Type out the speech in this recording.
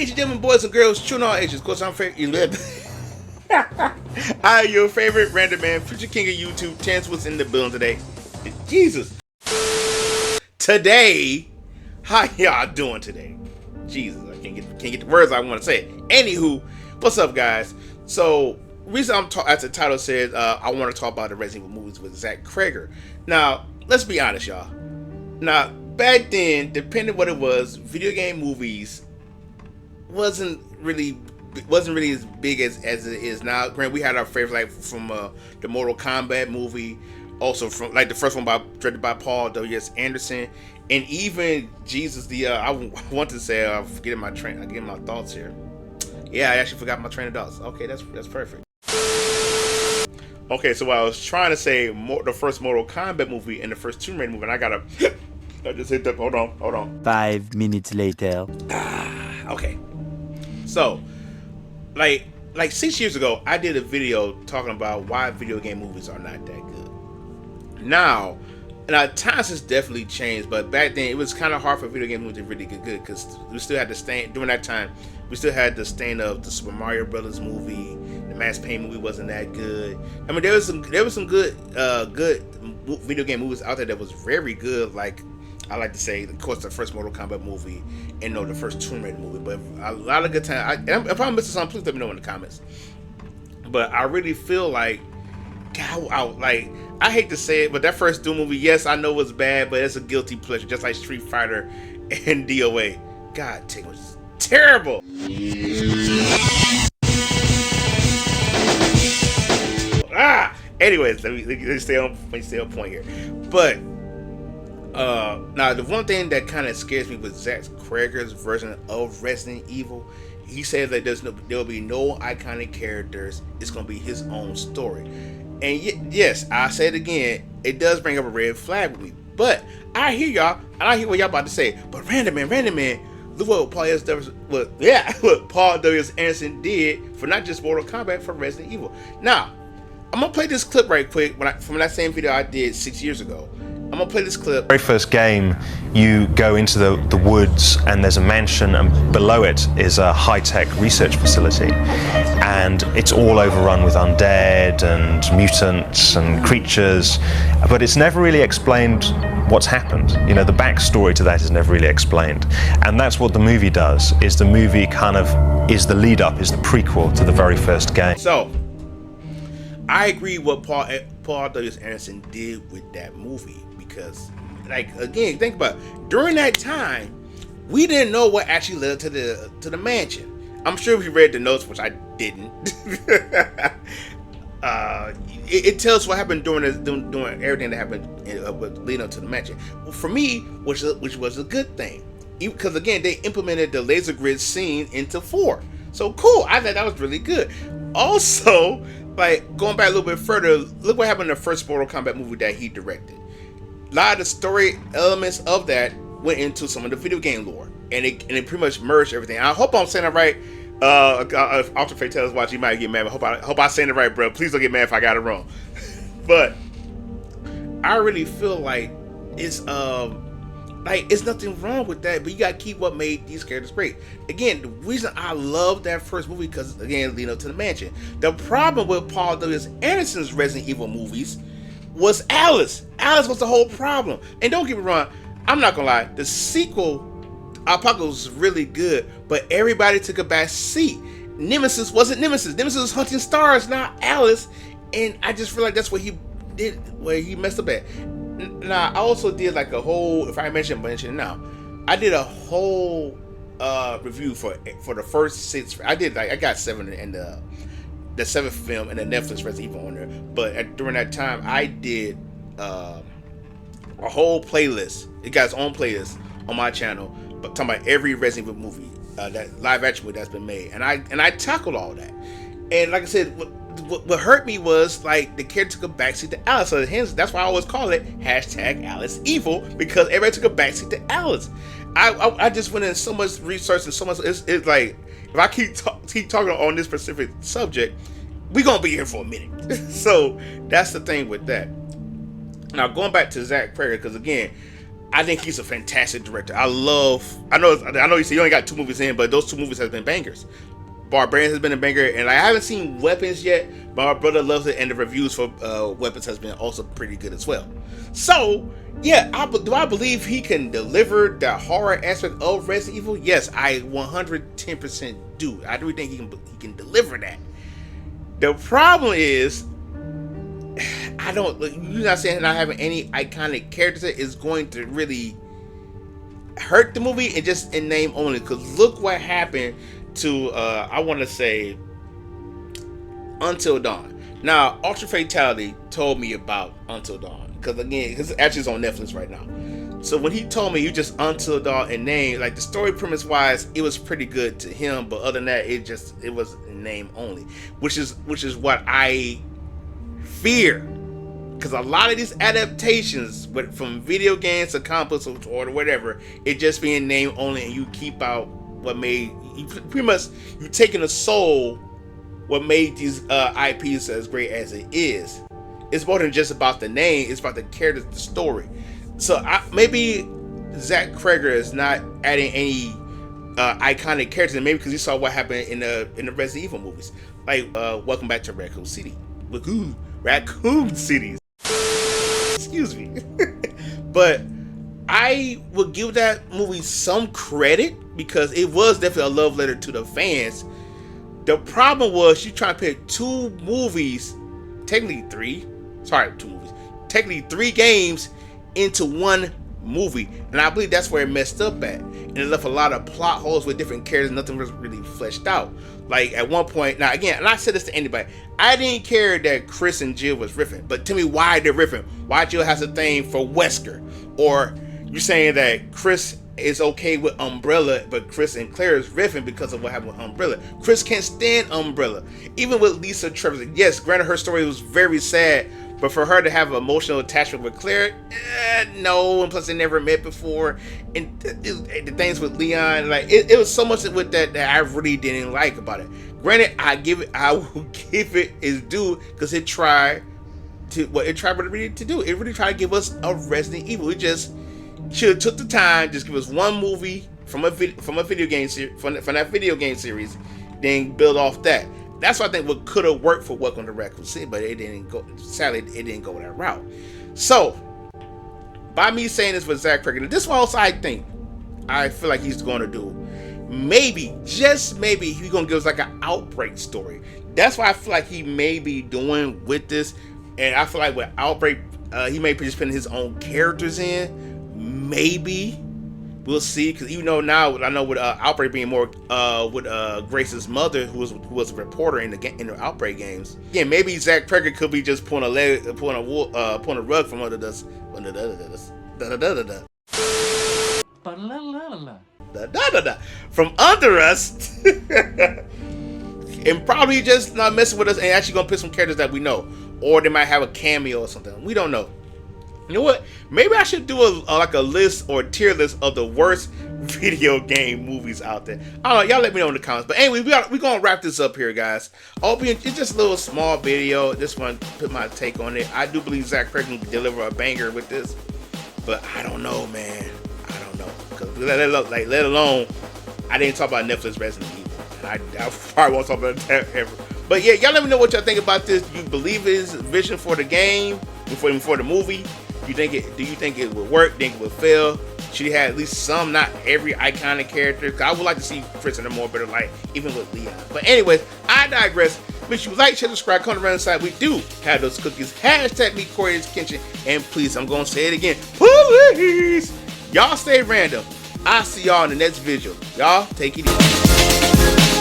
ladies and gentlemen, boys and girls, children all ages. Of course, I'm favorite. I am your favorite random man, future king of YouTube. Chance was in the building today. Jesus. Today, how y'all doing today? Jesus, I can't get the words I want to say. Anywho, what's up, guys? So, reason I'm as the title says, I want to talk about the Resident Evil movies with Zach Cregger. Now, let's be honest, y'all. Now, back then, depending what it was, video game movies wasn't really as big as it is now. Granted, we had our favorites like from the Mortal Kombat movie, also from like the first one directed by Paul W.S. Anderson, and even Jesus. I want to say I'm getting my thoughts here. Yeah, I actually forgot my train of thoughts. Okay, that's perfect. Okay, so I was trying to say the first Mortal Kombat movie and the first Tomb Raider movie, and I just hit that. Hold on. 5 minutes later. Okay. So, like 6 years ago, I did a video talking about why video game movies are not that good. Now times has definitely changed, but back then it was kind of hard for video game movies to really get good because we still had the stain during that time. We still had the stain of the Super Mario Brothers movie. The Max Payne movie wasn't that good. I mean, there was some good video game movies out there that was very good. Like I like to say, of course, the first Mortal Kombat movie and the first Tomb Raider movie. But a lot of good time. I'm probably missing something. Please let me know in the comments. But I really feel like, God, I hate to say it, but that first Doom movie, yes, I know it was bad, but it's a guilty pleasure, just like Street Fighter and DOA. God, it was terrible. Anyways, let me stay on point here. But now the one thing that kind of scares me with Zach Cregger's version of Resident Evil, he said that there will be no iconic characters. It's gonna be his own story. And yes, I say it again, it does bring up a red flag with me. But I hear y'all, and I hear what y'all about to say. But Random Man, look what Paul W.S. Anderson did for not just Mortal Kombat, for Resident Evil. Now, I'm gonna play this clip right quick from that same video I did 6 years ago. I'm gonna play this clip. Very first game, you go into the woods and there's a mansion, and below it is a high-tech research facility, and it's all overrun with undead and mutants and creatures, but it's never really explained what's happened. You know, the backstory to that is never really explained, and that's what the movie does. Is the movie kind of is the lead up, is the prequel to the very first game. So I agree what Paul W.S. Anderson did with that movie. Because, like, again, think about it. During that time, we didn't know what actually led to the mansion. I'm sure if you read the notes, which I didn't. It tells what happened during everything that happened leading up to the mansion. For me, which was a good thing, because again, they implemented the laser grid scene into 4. So cool. I thought that was really good. Also, like, going back a little bit further, look what happened in the first Mortal Kombat movie that he directed. A lot of the story elements of that went into some of the video game lore, and it pretty much merged everything. I hope I'm saying it right. If Ultra Fate tells watch, you might get mad. I hope I'm saying it right, bro. Please don't get mad if I got it wrong. But I really feel like it's nothing wrong with that, but you gotta keep what made these characters great. Again, the reason I love that first movie, because again, leading up to the mansion. The problem with Paul W.S. Anderson's Resident Evil movies was Alice. Alice was the whole problem. And don't get me wrong, I'm not gonna lie, the sequel, Apocalypse, was really good, but everybody took a back seat. Nemesis wasn't Nemesis. Nemesis was hunting stars, not Alice. And I just feel like that's what he did, where he messed up at. Now, I also did like a whole, if I mention it now, I did a whole review for the first 6. I got 7 in the 7th film and the Netflix Resident Evil on there. But during that time, I did a whole playlist. It got its own playlist on my channel, but talking about every Resident Evil movie, that live action movie that's been made, and I tackled all that. And like I said, what hurt me was like the character took a backseat to Alice. So hence, that's why I always call it #AliceEvil, because everybody took a backseat to Alice. I just went in so much research and so much. It's like, if I keep talking on this specific subject, we're gonna be here for a minute. So that's the thing with that. Now going back to Zach Cregger, because again, I think he's a fantastic director. I know you say you only got 2 movies in, but those 2 movies have been bangers. Barbarian has been a banger, and I haven't seen Weapons yet, but my brother loves it, and the reviews for Weapons has been also pretty good as well. So, yeah, do I believe he can deliver the horror aspect of Resident Evil? Yes, I 110% do. I do think he can deliver that. The problem is, you're not saying not having any iconic characters is going to really hurt the movie, and just in name only. Because look what happened to I want to say Until Dawn. Now, Ultra Fatality told me about Until Dawn because actually it's on Netflix right now. So when he told me you just Until Dawn and name, like the story premise wise, it was pretty good to him, but other than that, it was name only, which is what I fear, because a lot of these adaptations, from video games to comic books or whatever, it just being name only, and you keep out what made you pretty much you taking a soul what made these IPs as great as it is. It's more than just about the name; it's about the characters, the story. So maybe Zach Cregger is not adding any iconic characters, and maybe because he saw what happened in the Resident Evil movies, like Welcome Back to Raccoon City. Raccoon Cities. Excuse me. But I would give that movie some credit because it was definitely a love letter to the fans. The problem was you trying to put 2 movies, technically 3 games into one movie, and I believe that's where it messed up at, and it left a lot of plot holes with different characters. Nothing was really fleshed out. Like at one point, now again, and I said this to anybody, I didn't care that Chris and Jill was riffing, but tell me why they're riffing. Why Jill has a thing for Wesker, or you're saying that Chris is okay with Umbrella, but Chris and Claire is riffing because of what happened with Umbrella. Chris can't stand Umbrella. Even with Lisa Trevor, yes, granted her story was very sad, but for her to have an emotional attachment with Claire, no, and plus they never met before, and the things with Leon, like it was so much with that I really didn't like about it. Granted, I will give it its due because it tried what it really to do. It really tried to give us a Resident Evil. It just should have took the time, just give us one movie from a video game from that video game series, then build off that. That's what I think what could have worked for Welcome to Raccoon City, but it didn't go. Sadly, it didn't go that route. So, by me saying this with Zach Cregger, this one also I feel like he's going to do. Maybe, just maybe, he's going to give us like an Outbreak story. That's what I feel like he may be doing with this. And I feel like with Outbreak, he may be just putting his own characters in. Maybe. We'll see, because even though now I know with Outbreak being more with Grace's mother, who was a reporter in the Outbreak games. Yeah, maybe Zach Cregger could be just pulling a rug from under us. From under us, and probably just not messing with us, and actually gonna pick some characters that we know, or they might have a cameo or something. We don't know. You know what? Maybe I should do a list or tier list of the worst video game movies out there. I don't know. Y'all let me know in the comments. But anyway, we're going to wrap this up here, guys. It's just a little small video. This one, put my take on it. I do believe Zach Cregger can deliver a banger with this. But I don't know, man. I don't know. Because let alone, I didn't talk about Netflix Resident Evil. And I probably won't talk about that ever. But yeah, y'all let me know what y'all think about this. Do you believe his vision for the game, for the movie? Do you think it would work? Think it would fail? Should he have at least some, not every iconic character? Because I would like to see Chris in a more better light, even with Leon. But anyways, I digress. Make sure you like, share, subscribe, come around the side. We do have those cookies. Hashtag me Corey's Kitchen. And please, I'm going to say it again. Please, y'all stay random. I'll see y'all in the next video. Y'all take it easy.